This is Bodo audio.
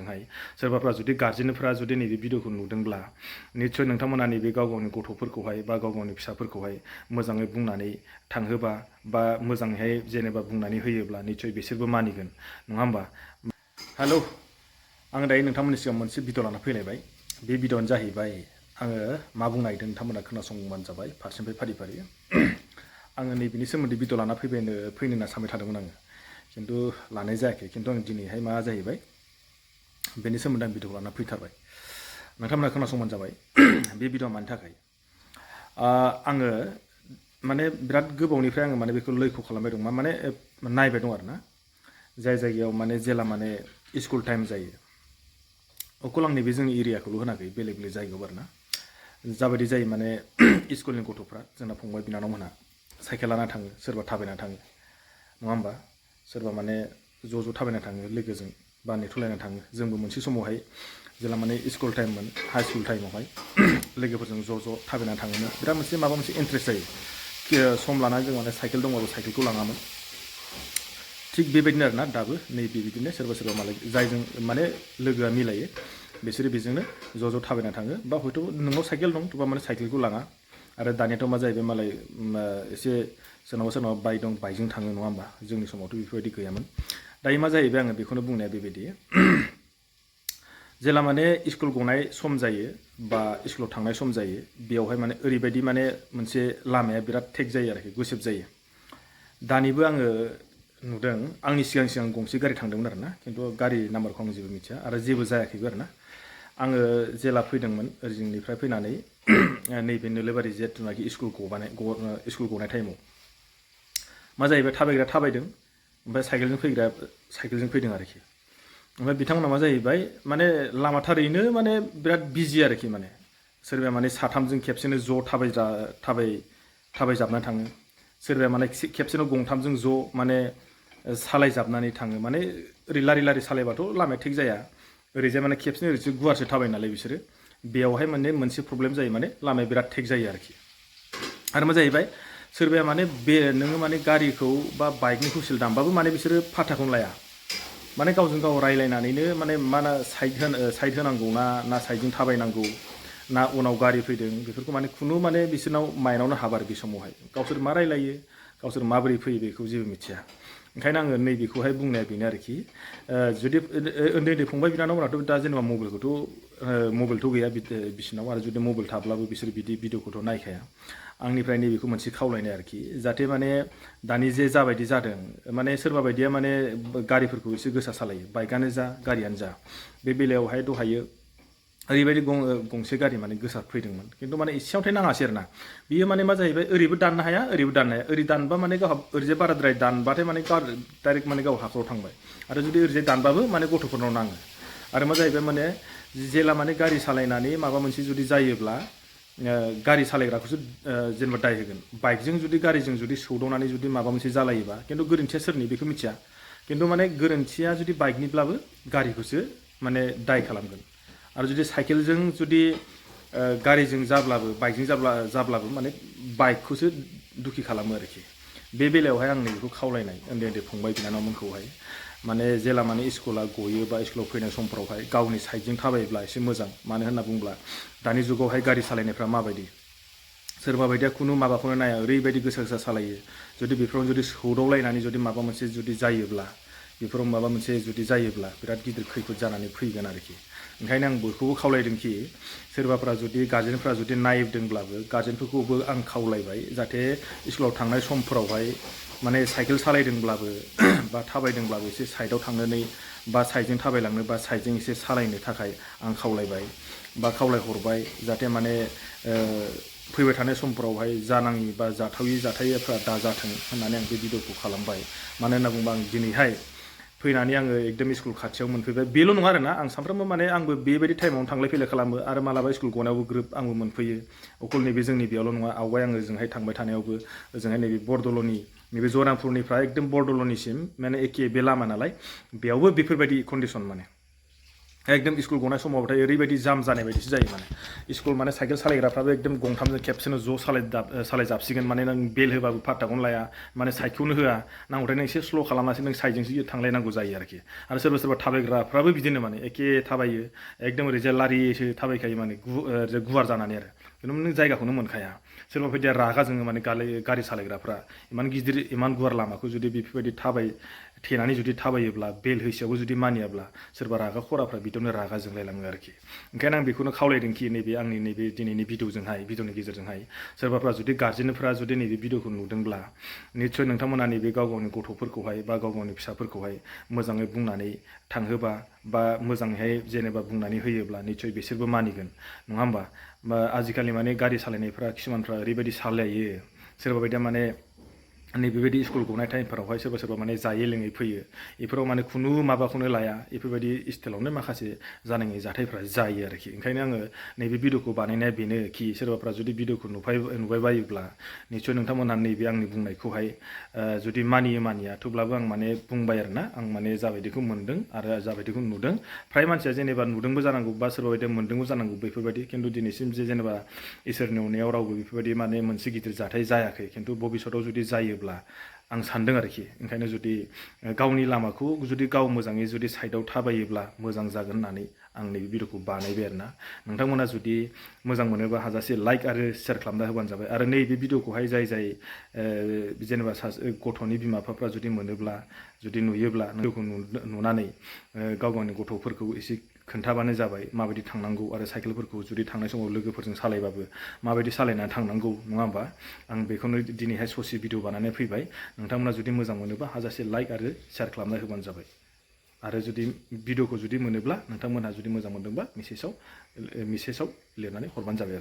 गेजेरजोंहाय सोरबाफ्रा जुदि गार्जेनफोरा जुदि नैबे भिडिअखौ नुदोंब्ला निस्सय नोंथांमोना नैबे गाव गावनि गथ'फोरखौहाय बा गाव गावनि फिसाफोरखौहाय मोजाङै बुंनानै थांहोबा बा मोजाङैहाय जेनेबा बुंनानै होयोब्ला निस्सय बिसोरबो मानिगोन नङा होमबा हेलौ आं दायो नोंथांमोननि सिगाङाव मोनसे भिडिअ लाना फैलायबाय बे भिडिअआनो जाहैबाय आङो मा बुंनो नागिरदों नोंथांमोना खोनासंबानो जाबाय फारसेनिफ्राय फारि फारि आङो नैबेनि सोमोन्दै भिडिअ लाना फैनो होनना सानबाय थादोंमोन आङो खिन्थु लानाय जायाखै खिन्थु आं दिनैहाय मा जाहैबाय बेनि सोमोन्दै आं भिडिअ लाना फैथारबाय नोंथांमोना खोनासंबानो जाबाय बे भिडिअआ मानि थाखाय आङो माने बिराद गोबावनिफ्राय आङो माने बेखौ लैखो खालामबाय दं माने नायबाय दं आरोना जाय जायगायाव माने जेला माने स्कुल टाइम जायो अकल आं नैबे जोंनि एरियाखौल' होनाखै बेलेग बेलेग जायगायाव आरोना जाबायदि जायो माने स्कुलनि गथ'फ्रा जोंना फंबाय बिनानावमोनहा साइकेल लाना थाङो सोरबा थाबायना थाङो नङा होमबा सोरबा माने ज' थाबायना थाङो लोगोजों बा नेथ'लायना थाङो जोंबो मोनसे समावहाय जेला माने स्कुल टाइममोन हाइ स्कुल टाइमावहाय लोगोफोरजों ज' थाबायना थाङोमोन बिराद मोनसे माबा मोनसे इन्ट्रेस्ट जायो सम लानानै जों माने साइकेल दङबाबो साइकेलखौ लाङामोन थिग बेबायदिनो आरोना दाबो नैबे बिदिनो सोरबा मालाय जायजों माने लोगोआ मिलायो बिसोरो बेजोंनो ज' थाबायना थाङो बा हयथ' नोंनाव साइकेल दं थेवबा माने साइकेलखौ लाङा आरो दानियाथ' मा जाहैबाय मालाय एसे सोरनावबा बाइक दं बाइकजों थाङो नङा होमबा जोंनि समावथ' बेफोरबायदि गैयामोन दायो मा जाहैबाय आङो बेखौनो बुंनाया बेबायदि जेला माने स्कुल गनाय सम जायो बा स्कुलाव थांनाय सम जायो बेयावहाय माने ओरैबायदि माने मोनसे लामाया बिराद टेक जायो आरोखि गुसेब जायो दानिबो आङो नुदों आंनि सिगां गंसे गारि थांदोंमोन आरोना खिन्थु गारि नाम्बारखौ आं जेबो मिथिया आरो जेबो जायाखैबो आरोना आङो जेला फैदोंमोन ओरजिंनिफ्राय फैनानै नैबे नोलोबारि जेथुनाखि स्कुल गनाय टाइमाव मा जाहैबाय थाबायग्रा थाबायदों ओमफ्राय साइकेलजों फैग्रा साइकेलजों फैदों आरोखि ओमफ्राय बिथांमोना मा जाहैबाय माने लामा थारैनो माने बिराद बिजि आरोखि माने सोरबाया माने साथामजों खेबसेनो ज' थाबायजाबना थाङो सोरबाया माने खेबसेनो गंथामजों ज' माने सालायजाबनानै थाङो माने ओरै लारि सालायबाथ' लामाया थिग जाया ओरैजाय माने खेबसेनो ओरैसो गुवारसो थाबाय नालाय बिसोरो बेयावहाय माने मोनसे प्रब्लेम जायो माने लामाया बिराद टेक जायो आरोखि आरो मा जाहैबाय सोरबाया माने नोङो माने गारिखौ बा बाइकनि हुइसेल दामबाबो माने बिसोरो फाथाखौनो लाया माने गावजों गाव रायलायनानैनो माने मा साइड होनांगौ ना साइडजों थाबायनांगौ ना उनाव गारि फैदों बेफोरखौ माने खुनु माने बिसोरनाव माइनावनो हाबा आरो बे समावहाय गावसोर मा रायलायो गावसोर माबोरै फैयो बेखौ जेबो मिथिया ओंखायनो आङो नैबेखौहाय बुंनाया बेनो आरोखि जुदि उन्दै फंबाय बिनानावमोनाथ' दा जेनेबा मबाइलथ' गैया बिसिनाव आरो जुदि मबाइल थाब्लाबो बिसोर बिदि भिडिअखौथ' नायखाया आंनिफ्राय नैबेखौ मोनसे खावलायनाय आरोखि जाहाथे माने दानि जे जाबायदि जादों माने सोरबा बायदिया माने गारिफोरखौ एसे गोसा सालायो बाइकआनो जा गारियानो जा बे बेलायावहाय दहायो ओरैबायदि गंसे गारि माने गोसा फैदोंमोन खिन्थु माने एसेयावथाय नाङासै आरोना बियो माने मा जाहैबाय ओरैबो दाननो हाया ओरैबो दाननो हाया ओरै दानबा माने गावहा ओरैजाय बाराद्राय दानबाथाय माने डाइरेक्ट माने गाव हाखराव थांबाय आरो जुदि ओरैजाय दानबाबो माने गथ'फोरनाव नाङो आरो मा जाहैबाय माने जेला माने गारि सालायनानै माबा मोनसे जुदि जायोब्ला गारि सालायग्राखौसो जेनेबा दाय होगोन बाइकजों जुदि गारिजों जुदि सौदावनानै जुदि माबा मोनसे जालायोबा खिन्थु गोरोन्थिया सोरनि बेखौ मिथिया खिन्थु माने गोरोन्थिया जुदि बाइकनिब्लाबो गारिखौसो माने दाय खालामगोन आरो जुदि साइकेलजों जुदि गारिजों जाब्लाबो बाइकजों जाब्लाबो माने बाइकखौसो दुखि खालामो आरोखि बे बेलायावहाय आं बेखौ खावलायनाय उन्दै फंबाय बिनानावमोनखौहाय माने जेला माने स्कुला गयो बा स्कुलाव फैनाय समफोरावहाय गावनि साइडजों थाबायोब्ला एसे मोजां मानो होनना बुङोब्ला दानि जुगावहाय गारि सालायनायफ्रा माबायदि सोरबा बायदिया खुनु माबाखौनो नाया ओरैबायदि गोसा सालायो जुदि बेफोराव जुदि सौदावलायनानै जुदि माबा मोनसे जुदि जायोब्ला बेफोराव माबा मोनसे जुदि जायोब्ला बिराद गिदिर खैफोद जानानै फैगोन आरोखि ओंखायनो आं बयखौबो खावलायदोंखि सोरबाफ्रा जुदि गार्जेनफ्रा जुदि नायदोंब्लाबो गार्जेनफोरखौबो आं खावलायबाय जाहाथे स्कुलाव थांनाय समफोरावहाय माने साइकेल सालायदोंब्लाबो बा थाबायदोंब्लाबो एसे साइडआव थांनानै बा साइडजों थाबायलांनो बा साइडजों एसे सालायनो थाखाय आं खावलायबाय बा खावलायहरबाय जाहाथे माने फैबाय थानाय समफोरावहाय जानाङि बा जाथावि जाथायफ्रा दाजाथों होननानै आं बे भिडिअखौ खालामबाय मानो होनना बुङोबा आं दिनैहाय फैनानै आङो एकदम स्कुल खाथियाव मोनफैबाय बेल' नङा आरोना आं सानफ्रामबो माने आंबो बेबायदि टाइमावनो थांलाय फैलाय खालामो आरो मालाबा स्कुल गनायावबो ग्रोब आंबो मोनफैयो अकल नैबे जोंनि बेयावल' नङा आवगाय आङो ओजोंहाय थांबाय थानायावबो ओजोंहाय नैबे बरदल'नि नैबे जरामपुरनिफ्राय एकदम बरदल'निसिम माने एखे बे लामा नालाय बेयावबो बेफोरबायदि कन्डिसन माने एकदम स्कुल गनाय समावथाय ओरैबायदि जाम जानाय बायदिसो जायो माने स्कुल माने साइकेल सालायग्राफ्राबो एकदम गंथामजों खेबसेनो ज' सालायजाबसिगोन माने नों बेल होबाबो फात्ताखौनो लाया माने साइडखौनो होआ नांगौथाय नों एसे स्ल' खालामनासो नों साइडजोंसो थांलायनांगौ जायो आरोखि आरो सोरबा सोरबा थाबायग्राफ्राबो बिदिनो माने एखे थाबायो एकदम ओरैजाय लारिसो थाबायखायो माने गुवार जानानै आरो खिन्थु नों जायगाखौनो मोनखाया सोरबा बायदिया रागा जोङो माने गारि सालायग्राफ्रा इमान गिदिर इमान गुवार लामाखौ जुदि बेफोरबायदि थेनानै जुदि थाबायोब्ला बेल होसेयावबो जुदि मानियाब्ला सोरबा रागा खराफ्रा बिदिनो रागा जोंलायलाङो आरोखि ओंखायनो आं बेखौनो खावलायदोंखि नैबे आंनि नैबे दिनैनि भिडिअनि गेजेरजोंहाय सोरबाफ्रा जुदि गार्जेनफोरा जुदि नैबे भिडिअखौ नुदोंब्ला निस्सय नोंथांमोना नैबे गाव गावनि गथ'फोरखौहाय बा गाव गावनि फिसाफोरखौहाय मोजाङै बुंनानै थांहोबा बा मोजाङैहाय जेनेबा बुंनानै होयोब्ला निस्सय बिसोरबो मानिगोन नङा होमबा आजिखालि माने गारि सालायनायफ्रा किसुमानफ्रा ओरैबायदि सालायो सोरबा बायदिया माने नैबेबायदि स्कुल गनाय टाइमफोरावहाय सोरबा माने जायै लोङै फैयो बेफोराव माने खुनु माबाखौनो लाया बेफोरबायदि स्टाइलावनो माखासे जानाङि जाथायफ्रा जायो आरोखि ओंखायनो आङो नैबे भिडिअखौ बानायनाया बेनो कि सोरबाफ्रा जुदि भिडिअखौ नुबाय बायोब्ला निस्सय नोंथांमोनहा नैबे आंनि बुंनायखौहाय जुदि मानिया थेवब्लाबो आं माने बुंबाय आरोना आं माने जाबायदिखौ मोनदों आरो जाबायदिखौ नुदों फ्राय मानसिया जेनेबा नुदोंबो जानांगौ बा सोरबा बायदिया मोनदोंबो जानांगौ बेफोरबायदि खिन्थु दिनैसिम जे जेनेबा इसोरनि अननायाव रावबो बेफोरबायदि माने मोनसे गिदिर जाथाय जायाखै खिन्थु भबिष्यताव जुदि जायोब्ला आं सान्दों आरोखि ओंखायनो जुदि गावनि लामाखौ जुदि गाव मोजाङै जुदि साइडआव थाबायोब्ला मोजां जागोन होननानै आं नैबे भिडिअखौ बानायबाय आरोना नोंथांमोना जुदि मोजां मोनोबा हाजासे लाइक आरो शेयार खालामना होबानो जाबाय आरो नैबे भिडिअखौहाय जाय जेनेबा गथ'नि बिमा बिफाफ्रा जुदि मोनोब्ला जुदि नुयोब्ला भिडिअखौ नुनानै गाव गावनि गथ'फोरखौ एसे खोन्थाबानो जाबाय माबायदि थांनांगौ आरो साइकेलफोरखौ जुदि थांनाय समाव लोगोफोरजों सालायबाबो माबायदि सालायनानै थांनांगौ नङा होमबा आं बेखौनो दिनैहाय ससे भिडिअ बानायनानै फैबाय नोंथांमोना जुदि मोजां मोनोबा हाजासे लाइक आरो शेयार खालामना होबानो जाबाय आरो जुदि भिडिअखौ जुदि मोनोब्ला नोंथांमोनहा जुदि मोजां मोनदोंबा मेसेजाव लिरनानै हरबानो जाबाय आरो